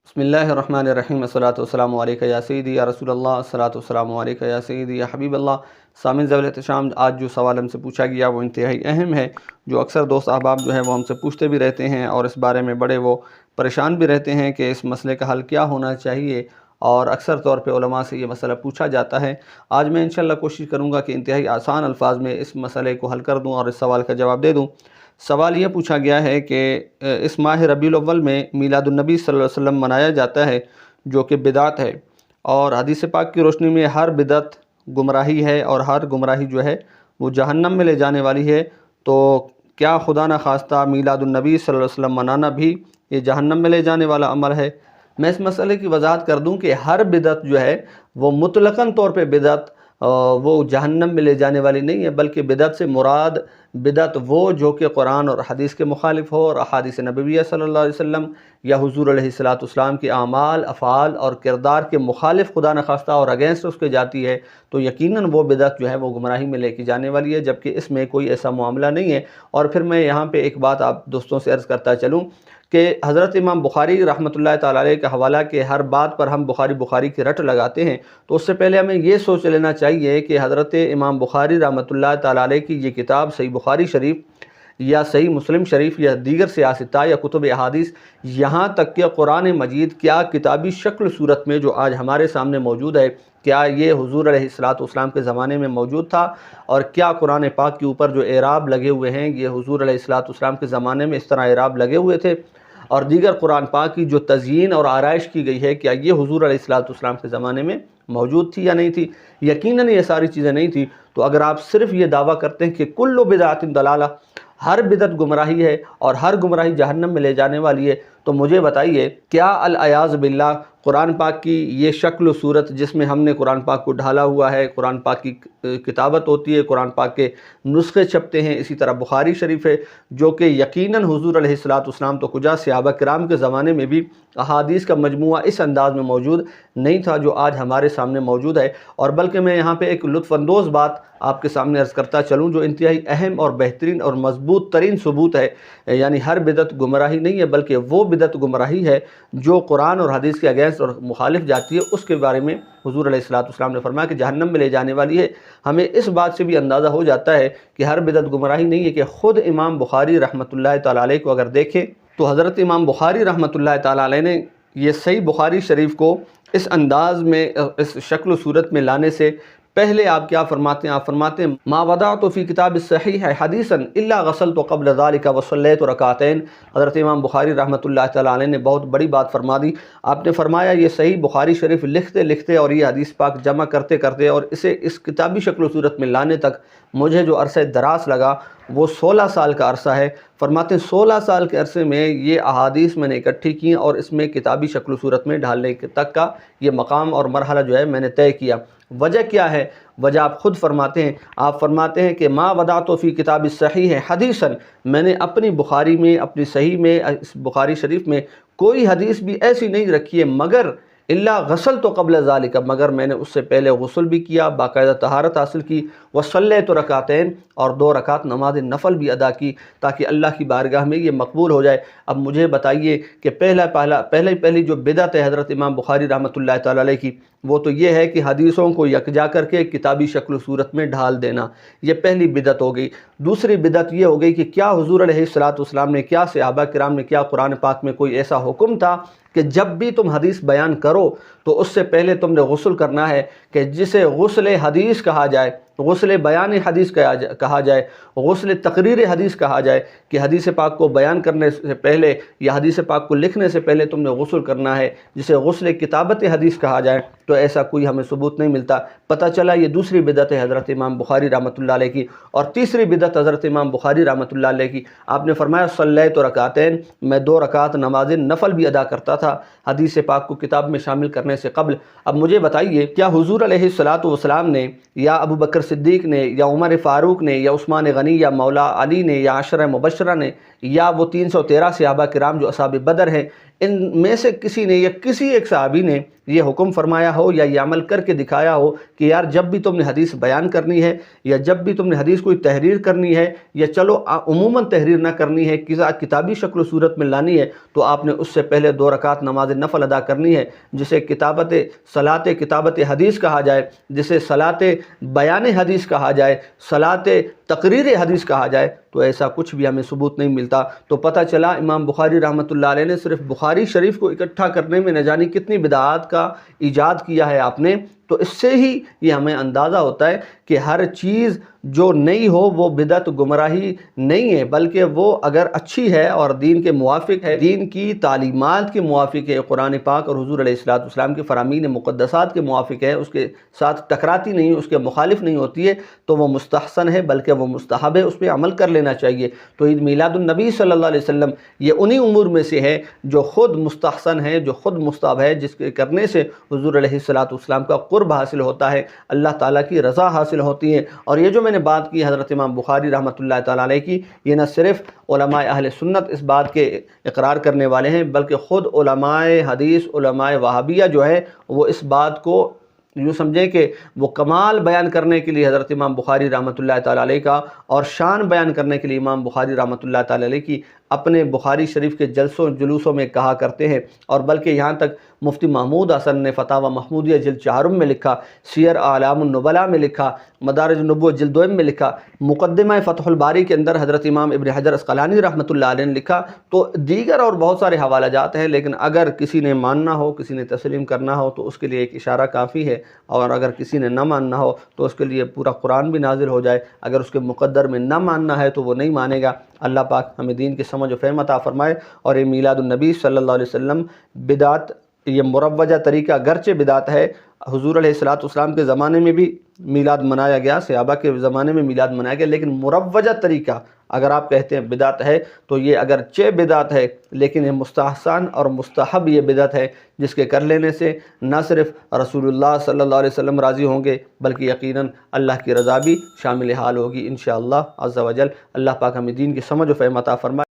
بسم اللہ الرحمن الرحیم، الصلاۃ والسلام علیکہ یا سیدی یا رسول اللہ، الصلاۃ والسلام علیکہ یا سیدی یا حبیب اللہ۔ سامعین ذوال احترام، آج جو سوال ہم سے پوچھا گیا وہ انتہائی اہم ہے، جو اکثر دوست احباب جو ہے وہ ہم سے پوچھتے بھی رہتے ہیں اور اس بارے میں بڑے وہ پریشان بھی رہتے ہیں کہ اس مسئلے کا حل کیا ہونا چاہیے، اور اکثر طور پہ علماء سے یہ مسئلہ پوچھا جاتا ہے۔ آج میں انشاءاللہ کوشش کروں گا کہ انتہائی آسان الفاظ میں اس مسئلے کو حل کر دوں اور اس سوال کا جواب دے دوں۔ سوال یہ پوچھا گیا ہے کہ اس ماہ ربیع الاول میں میلاد النبی صلی اللہ علیہ وسلم منایا جاتا ہے، جو کہ بدعت ہے، اور حدیث پاک کی روشنی میں ہر بدعت گمراہی ہے اور ہر گمراہی جو ہے وہ جہنم میں لے جانے والی ہے، تو کیا خدا نخواستہ میلاد النبی صلی اللہ علیہ وسلم منانا بھی یہ جہنم میں لے جانے والا عمل ہے؟ میں اس مسئلے کی وضاحت کر دوں کہ ہر بدعت جو ہے وہ مطلقاً طور پہ بدعت وہ جہنم میں لے جانے والی نہیں ہے، بلکہ بدعت سے مراد بدعت وہ جو کہ قرآن اور حدیث کے مخالف ہو، اور احادیث نبویہ صلی اللہ علیہ وسلم یا حضور علیہ السلام کے اعمال، افعال اور کردار کے مخالف خدا نخواستہ اور اگینسٹ اس کے جاتی ہے، تو یقیناً وہ بدعت جو ہے وہ گمراہی میں لے کے جانے والی ہے، جبکہ اس میں کوئی ایسا معاملہ نہیں ہے۔ اور پھر میں یہاں پہ ایک بات آپ دوستوں سے عرض کرتا چلوں کہ حضرت امام بخاری رحمۃ اللہ تعالیٰ علیہ کا حوالہ کہ ہر بات پر ہم بخاری کی رٹ لگاتے ہیں، تو اس سے پہلے ہمیں یہ سوچ لینا چاہیے کہ حضرت امام بخاری رحمۃ اللہ تعالیٰ علیہ کی یہ کتاب صحیح بخاری شریف یا صحیح مسلم شریف یا دیگر سیاستہ یا کتب احادیث، یہاں تک کہ قرآن مجید کیا کتابی شکل صورت میں جو آج ہمارے سامنے موجود ہے، کیا یہ حضور علیہ السلام کے زمانے میں موجود تھا؟ اور کیا قرآن پاک کے اوپر جو اعراب لگے ہوئے ہیں یہ حضور علیہ السلام کے زمانے میں اس طرح اعراب لگے ہوئے تھے؟ اور دیگر قرآن پاک کی جو تزیین اور آرائش کی گئی ہے، کیا یہ حضور علیہ السلام کے زمانے میں موجود تھی یا نہیں تھی؟ یقیناً یہ ساری چیزیں نہیں تھی۔ تو اگر آپ صرف یہ دعویٰ کرتے ہیں کہ کل بدعت ضلالہ، ہر بدعت گمراہی ہے اور ہر گمراہی جہنم میں لے جانے والی ہے، تو مجھے بتائیے کیا العیاذ باللہ قرآن پاک کی یہ شکل و صورت جس میں ہم نے قرآن پاک کو ڈھالا ہوا ہے، قرآن پاک کی کتابت ہوتی ہے، قرآن پاک کے نسخے چھپتے ہیں، اسی طرح بخاری شریف ہے جو کہ یقیناً حضور علیہ السلام تو کجا صحابہ کرام کے زمانے میں بھی احادیث کا مجموعہ اس انداز میں موجود نہیں تھا جو آج ہمارے سامنے موجود ہے۔ اور بلکہ میں یہاں پہ ایک لطف اندوز بات آپ کے سامنے عرض کرتا چلوں جو انتہائی اہم اور بہترین اور مضبوط ترین ثبوت ہے، یعنی ہر بدعت گمراہی نہیں ہے بلکہ وہ بدعت گمراہی ہے جو قرآن اور حدیث کے اگینسٹ اور مخالف جاتی ہے، اس کے بارے میں حضور علیہ السلام نے فرمایا کہ جہنم میں لے جانے والی ہے۔ ہمیں اس بات سے بھی اندازہ ہو جاتا ہے کہ ہر بدعت گمراہی نہیں ہے کہ خود امام بخاری رحمۃ اللہ تعالیٰ علیہ کو اگر دیکھیں تو حضرت امام بخاری رحمۃ اللہ تعالیٰ علیہ نے یہ صحیح بخاری شریف کو اس انداز میں، اس شکل و صورت میں لانے سے پہلے آپ کیا فرماتے ہیں؟ آپ فرماتے ہیں ما وضعت فی کتاب الصحیح حدیثا الا غسلت قبل ذلك وصلیت رکعتین۔ حضرت امام بخاری رحمۃ اللہ تعالیٰ علیہ نے بہت بڑی بات فرما دی۔ آپ نے فرمایا یہ صحیح بخاری شریف لکھتے لکھتے اور یہ حدیث پاک جمع کرتے کرتے اور اسے اس کتابی شکل و صورت میں لانے تک مجھے جو عرصہ دراز لگا وہ 16 سال کا عرصہ ہے۔ فرماتے ہیں 16 سال کے عرصے میں یہ احادیث میں نے اکٹھی کی اور اس میں کتابی شکل و صورت میں ڈھالنے تک کا یہ مقام اور مرحلہ جو ہے میں نے طے کیا۔ وجہ کیا ہے؟ وجہ آپ خود فرماتے ہیں، آپ فرماتے ہیں کہ ما وضعت فی کتاب الصحیح حدیثا، میں نے اپنی بخاری میں، اپنی صحیح میں، اس بخاری شریف میں کوئی حدیث بھی ایسی نہیں رکھی ہے مگر الا غسلت قبل ذلك، مگر میں نے اس سے پہلے غسل بھی کیا، باقاعدہ طہارت حاصل کی، وصلیت رکعتین، اور 2 رکعت نماز نفل بھی ادا کی تاکہ اللہ کی بارگاہ میں یہ مقبول ہو جائے۔ اب مجھے بتائیے کہ پہلی جو بدعت ہے حضرت امام بخاری رحمۃ اللہ تعالیٰ علیہ کی، وہ تو یہ ہے کہ حدیثوں کو یکجا کر کے کتابی شکل و صورت میں ڈھال دینا، یہ پہلی بدعت ہو گئی۔ دوسری بدعت یہ ہو گئی کہ کیا حضور علیہ السلام نے، کیا صحابہ کرام نے، کیا قرآن پاک میں کوئی ایسا حکم تھا کہ جب بھی تم حدیث بیان کرو تو اس سے پہلے تم نے غسل کرنا ہے، کہ جسے غسل حدیث کہا جائے، غسل بیان حدیث کہا جائے، غسل تقریر حدیث کہا جائے، کہ حدیث پاک کو بیان کرنے سے پہلے یا حدیث پاک کو لکھنے سے پہلے تم نے غسل کرنا ہے، جسے غسل کتابت حدیث کہا جائے، تو ایسا کوئی ہمیں ثبوت نہیں ملتا۔ پتہ چلا یہ دوسری بدعت ہے حضرت امام بخاری رحمۃ اللہ علیہ کی۔ اور تیسری بدعت حضرت امام بخاری رحمۃ اللہ علیہ کی، آپ نے فرمایا صلیت رکعتین، میں 2 رکعت نماز نفل بھی ادا کرتا تھا حدیث پاک کو کتاب میں شامل کرنے سے قبل۔ اب مجھے بتائیے کیا حضور علیہ السلام نے یا ابو بکر صدیق نے یا عمر فاروق نے یا عثمان غنی یا مولا علی نے یا عشرہ مبشرہ نے یا وہ 313 صحابہ کرام جو اصحاب بدر ہیں، ان میں سے کسی نے یا کسی ایک صحابی نے یہ حکم فرمایا ہو یا یہ عمل کر کے دکھایا ہو کہ یار جب بھی تم نے حدیث بیان کرنی ہے یا جب بھی تم نے حدیث کوئی تحریر کرنی ہے یا چلو عموماً تحریر نہ کرنی ہے، کتابی شکل و صورت میں لانی ہے، تو آپ نے اس سے پہلے 2 رکعت نماز نفل ادا کرنی ہے، جسے صلاۃ کتابت حدیث کہا جائے، جسے صلاۃ بیان حدیث کہا جائے، صلاۃ تقریر حدیث کہا جائے۔ تو ایسا کچھ بھی ہمیں ثبوت نہیں ملتا۔ تو پتہ چلا امام بخاری رحمۃ اللہ علیہ نے صرف بخاری شریف کو اکٹھا کرنے میں نہ جانے کتنی بدعات کا ایجاد کیا ہے آپ نے۔ تو اس سے ہی یہ ہمیں اندازہ ہوتا ہے کہ ہر چیز جو نئی ہو وہ بدعت گمراہی نہیں ہے، بلکہ وہ اگر اچھی ہے اور دین کے موافق ہے، دین کی تعلیمات کے موافق ہے، قرآن پاک اور حضور علیہ السلام کے فرامین مقدسات کے موافق ہے، اس کے ساتھ ٹکراتی نہیں، اس کے مخالف نہیں ہوتی ہے، تو وہ مستحسن ہے، بلکہ وہ مستحب ہے، اس پہ عمل کر لینا چاہیے۔ تو عید میلاد النبی صلی اللہ علیہ وسلم یہ انہی امور میں سے ہے جو خود مستحسن ہے، جو خود مستحب ہے، جس کے کرنے سے حضور علیہ السلام کا قرب حاصل ہوتا ہے، اللہ تعالیٰ کی رضا حاصل ہوتی ہے۔ اور یہ جو میں نے بات کی حضرت امام بخاری رحمۃ اللہ تعالیٰ علیہ کی، یہ نہ صرف علماء اہل سنت اس بات کے اقرار کرنے والے ہیں، بلکہ خود علماء حدیث، علماء وہابیہ جو ہے وہ اس بات کو یوں سمجھیں کہ وہ کمال بیان کرنے کے لیے حضرت امام بخاری رحمۃ اللہ تعالیٰ علیہ کا اور شان بیان کرنے کے لیے امام بخاری رحمۃ اللہ تعالیٰ علیہ کی اپنے بخاری شریف کے جلوسوں میں کہا کرتے ہیں۔ اور بلکہ یہاں تک مفتی محمود حسن نے فتاوی محمودیہ جلد 4 میں لکھا، سیر اعلام النبلاء میں لکھا، مدارج النبوۃ جلد 2 میں لکھا، مقدمہ فتح الباری کے اندر حضرت امام ابن حجر اسقلانی رحمۃ اللہ علیہ نے لکھا۔ تو دیگر اور بہت سارے حوالہ جات ہیں، لیکن اگر کسی نے ماننا ہو، کسی نے تسلیم کرنا ہو تو اس کے لیے ایک اشارہ کافی ہے، اور اگر کسی نے نہ ماننا ہو تو اس کے لیے پورا قرآن بھی نازل ہو جائے، اگر اس کے مقدر میں نہ ماننا ہے تو وہ نہیں مانے گا۔ اللہ پاک ہمیں دین کی سمجھ و فہم عطا فرمائے۔ اور یہ میلاد النبی صلی اللہ علیہ وسلم بدعت، یہ مروجہ طریقہ گرچہ بدعت ہے، حضور علیہ السلام کے زمانے میں بھی میلاد منایا گیا، صحابہ کے زمانے میں میلاد منایا گیا، لیکن مروجہ طریقہ اگر آپ کہتے ہیں بدعت ہے تو یہ اگرچہ بدعت ہے لیکن یہ مستحسن اور مستحب یہ بدعت ہے، جس کے کر لینے سے نہ صرف رسول اللہ صلی اللہ علیہ وسلم راضی ہوں گے بلکہ یقیناً اللہ کی رضا بھی شامل حال ہوگی انشاءاللہ عز و جل۔ اللہ پاک ہمیں دین کی سمجھ و فہم عطا فرمائے۔